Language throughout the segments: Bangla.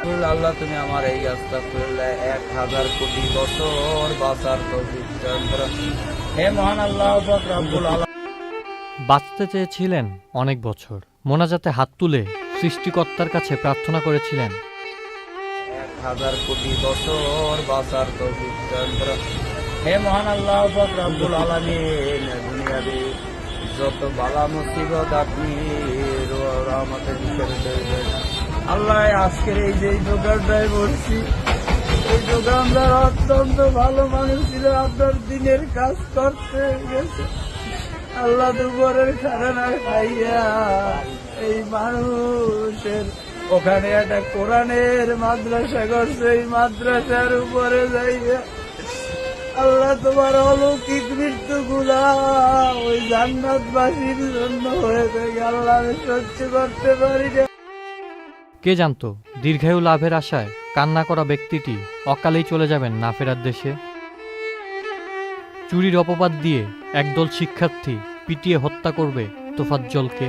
আল্লাহ তুমি আমার এই আস্তাগফিরুল্লাহ 1000 কোটি বছর বাঁচার তৌফিক দান করো। হে মহান আল্লাহ পাক রব্বুল আলামিন। বাঁচতে চেয়েছিলেন অনেক বছর, মোনাজাতে হাত তুলে সৃষ্টিকর্তার কাছে প্রার্থনা করেছিলেন 1000 কোটি বছর বাঁচার তৌফিক দান করো। হে মহান আল্লাহ পাক রব্বুল আলামিন, দুনিয়াতে যত বালা মুসিবত আপনি রহমতের হিসেবে দেবেন। আল্লাহ আজকের এই যে দোকানটায় বলছি, এই দোকানদার অত্যন্ত ভালো মানুষ ছিল, আপনার দিনের কাজ করতে গেছে। আল্লাহ দুপুরের খানা খাইয়া এই মানুষের ওখানে একটা কোরআনের মাদ্রাসা করছে, এই মাদ্রাসার উপরে যাইয়া আল্লাহ তোমার অলৌকিক মৃত্যু গুলা ওই জান্নাতবাসীর জন্য হয়ে থাকে। আল্লাহ আমি সহ্য করতে পারি না। কে জানতো দীর্ঘায়ু লাভের আশায় কান্না করা ব্যক্তিটি অকালেই চলে যাবেন না ফেরার দেশে। চুরির অপবাদ দিয়ে একদল শিক্ষার্থী পিটিয়ে হত্যা করবে তোফাজ্জলকে।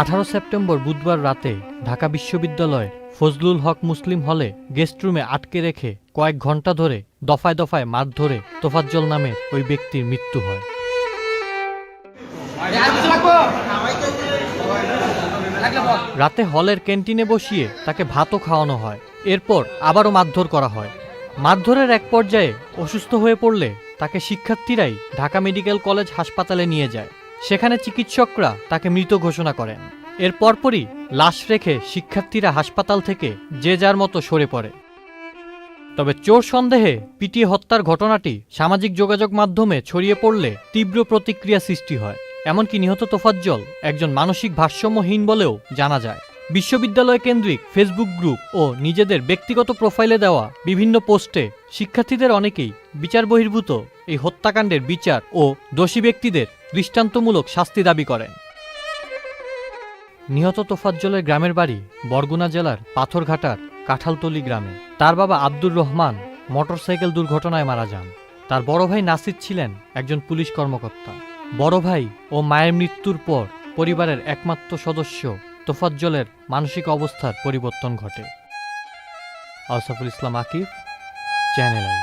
18 সেপ্টেম্বর বুধবার রাতে ঢাকা বিশ্ববিদ্যালয়ের ফজলুল হক মুসলিম হলে গেস্ট রুমে আটকে রেখে কয়েক ঘন্টা ধরে দফায় দফায় মারধরে তোফাজ্জল নামের ওই ব্যক্তির মৃত্যু হয়। রাতে হলের ক্যান্টিনে বসিয়ে তাকে ভাতও খাওয়ানো হয়, এরপর আবারও মারধর করা হয়। মারধরের এক পর্যায়ে অসুস্থ হয়ে পড়লে তাকে শিক্ষার্থীরাই ঢাকা মেডিকেল কলেজ হাসপাতালে নিয়ে যায়। সেখানে চিকিৎসকরা তাকে মৃত ঘোষণা করেন। এর পরপরই লাশ রেখে শিক্ষার্থীরা হাসপাতাল থেকে যে যার মতো সরে পড়ে। তবে চোর সন্দেহে পিটিয়ে হত্যার ঘটনাটি সামাজিক যোগাযোগ মাধ্যমে ছড়িয়ে পড়লে তীব্র প্রতিক্রিয়া সৃষ্টি হয়। এমনকি নিহত তোফাজ্জল একজন মানসিক ভারসাম্যহীন বলেও জানা যায়। বিশ্ববিদ্যালয় কেন্দ্রিক ফেসবুক গ্রুপ ও নিজেদের ব্যক্তিগত প্রোফাইলে দেওয়া বিভিন্ন পোস্টে শিক্ষার্থীদের অনেকেই বিচার বহির্ভূত এই হত্যাকাণ্ডের বিচার ও দোষী ব্যক্তিদের দৃষ্টান্তমূলক শাস্তি দাবি করেন। নিহত তোফাজ্জলের গ্রামের বাড়ি বরগুনা জেলার পাথরঘাটার কাঁঠালতলী গ্রামে। তার বাবা আব্দুর রহমান মোটরসাইকেল দুর্ঘটনায় মারা যান। তার বড় ভাই নাসির ছিলেন একজন পুলিশ কর্মকর্তা। বড় ভাই ও মায়ের মৃত্যুর পর পরিবারের একমাত্র সদস্য তোফাজ্জলের মানসিক অবস্থার পরিবর্তন ঘটে। আউসাফুল ইসলাম আকিব, চ্যানেল আই।